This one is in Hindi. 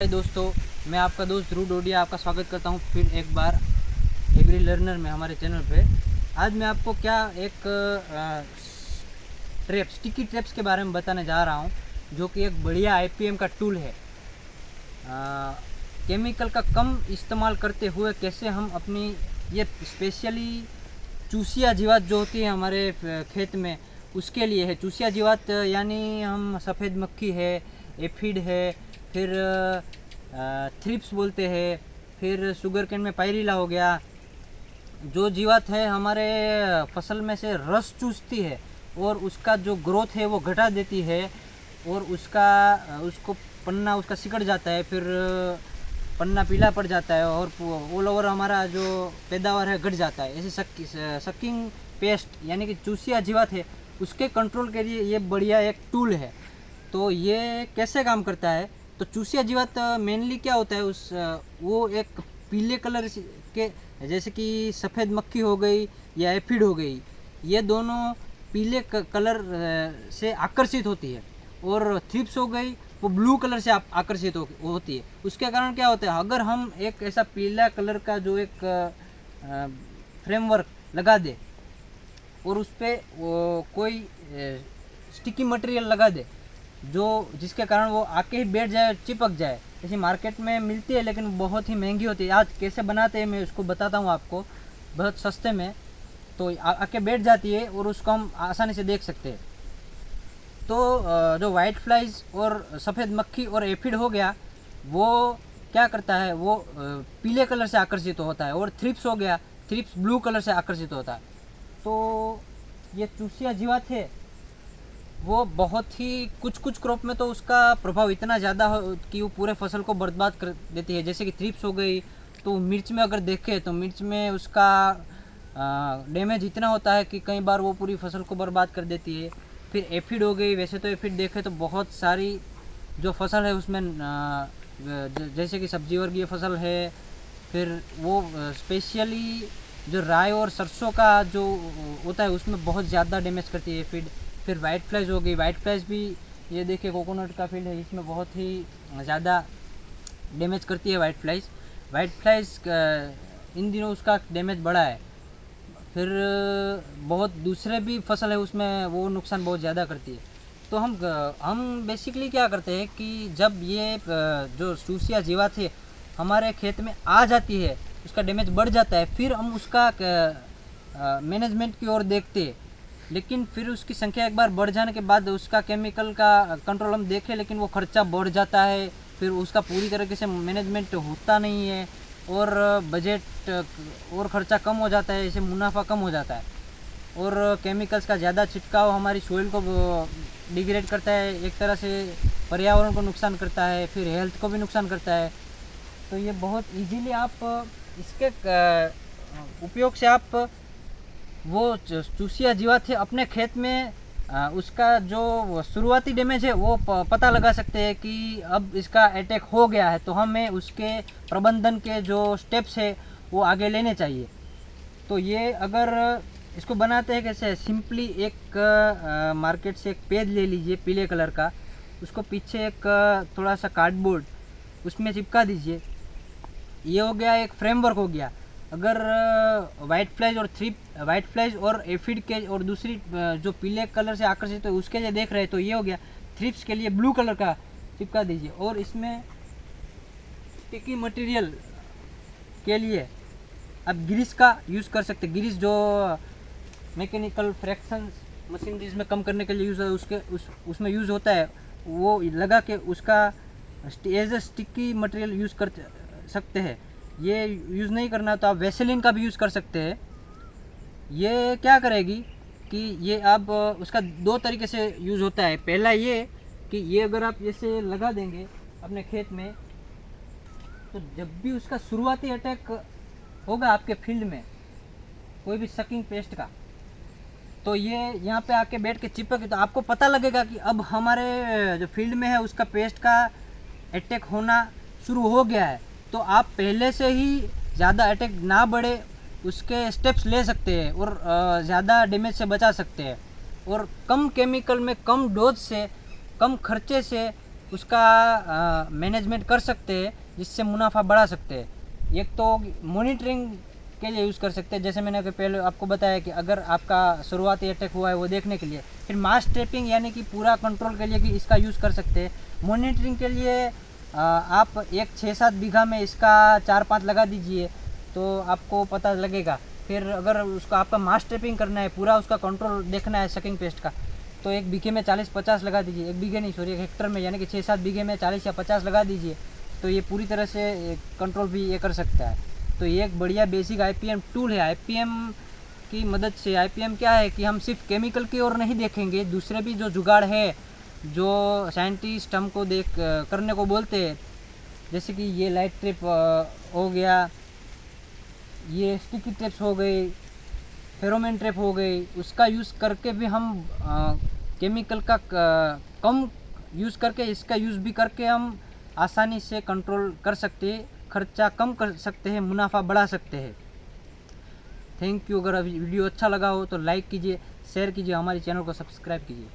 दोस्तों, मैं आपका दोस्त ध्रुव डोडिया आपका स्वागत करता हूं फिर एक बार एग्री लर्नर में हमारे चैनल पे। आज मैं आपको क्या एक स्टिकी ट्रैप्स के बारे में बताने जा रहा हूं, जो कि एक बढ़िया आईपीएम का टूल है। केमिकल का कम इस्तेमाल करते हुए कैसे हम अपनी ये स्पेशली चूसिया जीवात जो होती है हमारे खेत में, उसके लिए है। चूसिया जीवात यानी हम सफ़ेद मक्खी है, एफिड है, फिर थ्रिप्स बोलते हैं, फिर शुगर केन में पायरिला हो गया। जो जीवात है हमारे फसल में से रस चूसती है और उसका जो ग्रोथ है वो घटा देती है, और उसको पन्ना उसका सिकड़ जाता है, फिर पन्ना पीला पड़ जाता है और ऑल ओवर हमारा जो पैदावार है घट जाता है। ऐसे सकिंग पेस्ट यानी कि चूसिया जीवात है, उसके कंट्रोल के लिए ये बढ़िया एक टूल है। तो ये कैसे काम करता है? तो चूसिया जीवात मेनली क्या होता है, वो एक पीले कलर के, जैसे कि सफ़ेद मक्खी हो गई या एफिड हो गई, ये दोनों पीले कलर से आकर्षित होती है, और थ्रिप्स हो गई वो ब्लू कलर से आकर्षित होती है। उसके कारण क्या होता है, अगर हम एक ऐसा पीला कलर का जो एक फ्रेमवर्क लगा दे और उस पर कोई स्टिकी मटेरियल लगा दे जिसके कारण वो आके ही बैठ जाए, चिपक जाए। जैसे मार्केट में मिलती है लेकिन बहुत ही महंगी होती है। आज कैसे बनाते हैं मैं उसको बताता हूँ आपको, बहुत सस्ते में। तो आके बैठ जाती है और उसको हम आसानी से देख सकते हैं। तो जो वाइट फ्लाइज और सफ़ेद मक्खी और एफिड हो गया, वो क्या करता है, वो पीले कलर से आकर्षित होता है, और थ्रिप्स हो गया, थ्रिप्स ब्लू कलर से आकर्षित होता है। तो ये चूसिया जीवात है वो बहुत ही कुछ क्रॉप में तो उसका प्रभाव इतना ज़्यादा हो कि वो पूरे फसल को बर्बाद कर देती है। जैसे कि थ्रिप्स हो गई, तो मिर्च में अगर देखें तो मिर्च में उसका डैमेज इतना होता है कि कई बार वो पूरी फसल को बर्बाद कर देती है। फिर एफिड हो गई, वैसे तो एफिड देखें तो बहुत सारी जो फसल है उसमें जैसे कि सब्जी वर्गीय फसल है, फिर वो स्पेशली जो राई और सरसों का जो होता है उसमें बहुत ज़्यादा डैमेज करती है एफिड। फिर वाइट फ्लाइज हो गई, वाइट फ्लाइज भी ये देखिए कोकोनट का फील्ड है, इसमें बहुत ही ज़्यादा डैमेज करती है वाइट फ्लाइज। वाइट फ्लाइज इन दिनों उसका डैमेज बढ़ा है। फिर बहुत दूसरे भी फसल है उसमें वो नुकसान बहुत ज़्यादा करती है। तो हम बेसिकली क्या करते हैं कि जब ये जो चूसिया जीवात है हमारे खेत में आ जाती है, उसका डैमेज बढ़ जाता है, फिर हम उसका मैनेजमेंट की ओर देखते हैं। लेकिन फिर उसकी संख्या एक बार बढ़ जाने के बाद उसका केमिकल का कंट्रोल हम देखें, लेकिन वो खर्चा बढ़ जाता है, फिर उसका पूरी तरीके से मैनेजमेंट होता नहीं है, और बजट और ख़र्चा कम हो जाता है, इससे मुनाफा कम हो जाता है, और केमिकल्स का ज़्यादा छिड़काव हमारी सॉइल को डिग्रेड करता है, एक तरह से पर्यावरण को नुकसान करता है, फिर हेल्थ को भी नुकसान करता है। तो ये बहुत इजीली आप इसके उपयोग से आप वो चूसिया जीवात है अपने खेत में उसका जो शुरुआती डैमेज है वो पता लगा सकते हैं कि अब इसका अटैक हो गया है, तो हमें उसके प्रबंधन के जो स्टेप्स है वो आगे लेने चाहिए। तो ये अगर इसको बनाते हैं कैसे, सिंपली एक मार्केट से एक पेज ले लीजिए पीले कलर का, उसको पीछे एक थोड़ा सा कार्डबोर्ड उसमें चिपका दीजिए। ये हो गया एक फ्रेमवर्क हो गया। अगर वाइट फ्लाइज और एफिड के और दूसरी जो पीले कलर से आकर्षित है उसके लिए देख रहे हैं, तो ये हो गया। थ्रिप्स के लिए ब्लू कलर का चिपका दीजिए, और इसमें स्टिकी मटेरियल के लिए आप ग्रीस का यूज़ कर सकते हैं। ग्रीस जो मैकेनिकल फ्रैक्शन मशीनरीज में कम करने के लिए यूज़ है, उसमें यूज़ होता है, वो लगा के उसका as a sticky material use कर सकते हैं। ये यूज़ नहीं करना तो आप वैसेलिन का भी यूज़ कर सकते हैं। ये क्या करेगी कि ये आप उसका दो तरीके से यूज़ होता है। पहला ये कि ये अगर आप जैसे लगा देंगे अपने खेत में, तो जब भी उसका शुरुआती अटैक होगा आपके फील्ड में कोई भी सकिंग पेस्ट का, तो ये यहाँ पे आके बैठ के चिपके, तो आपको पता लगेगा कि अब हमारे जो फील्ड में है उसका पेस्ट का अटैक होना शुरू हो गया है। तो आप पहले से ही ज़्यादा अटैक ना बढ़े उसके स्टेप्स ले सकते हैं, और ज़्यादा डैमेज से बचा सकते हैं, और कम केमिकल में कम डोज से कम खर्चे से उसका मैनेजमेंट कर सकते हैं, जिससे मुनाफा बढ़ा सकते हैं। एक तो मॉनिटरिंग के लिए यूज़ कर सकते हैं, जैसे मैंने पहले आपको बताया कि अगर आपका शुरुआती अटैक हुआ है वो देखने के लिए। फिर मास ट्रैपिंग यानी कि पूरा कंट्रोल के लिए भी इसका यूज़ कर सकते हैं। मॉनिटरिंग के लिए आप एक 6-7 बीघा में इसका 4-5 लगा दीजिए तो आपको पता लगेगा। फिर अगर उसका आपका मास ट्रैपिंग करना है, पूरा उसका कंट्रोल देखना है सकिंग पेस्ट का, तो एक बीघे में 40-50 लगा दीजिए। एक बीघे नहीं सॉरी, एक हेक्टर में यानी कि 6-7 बीघे में 40 या 50 लगा दीजिए, तो ये पूरी तरह से कंट्रोल भी ये कर सकता है। तो ये एक बढ़िया बेसिक IPM टूल है। IPM की मदद से, IPM क्या है कि हम सिर्फ केमिकल की ओर नहीं देखेंगे, दूसरे भी जो जुगाड़ है जो साइंटिस्ट हमको करने को बोलते हैं, जैसे कि ये लाइट ट्रिप हो गया, ये स्टिकी ट्रिप्स हो गई, फेरोमोन ट्रैप हो गई, उसका यूज़ करके भी हम केमिकल का कम यूज़ करके इसका यूज़ भी करके हम आसानी से कंट्रोल कर सकते हैं, खर्चा कम कर सकते हैं, मुनाफा बढ़ा सकते हैं। Thank you. अगर अभी वीडियो अच्छा लगा हो तो लाइक कीजिए, शेयर कीजिए, हमारे चैनल को सब्सक्राइब कीजिए।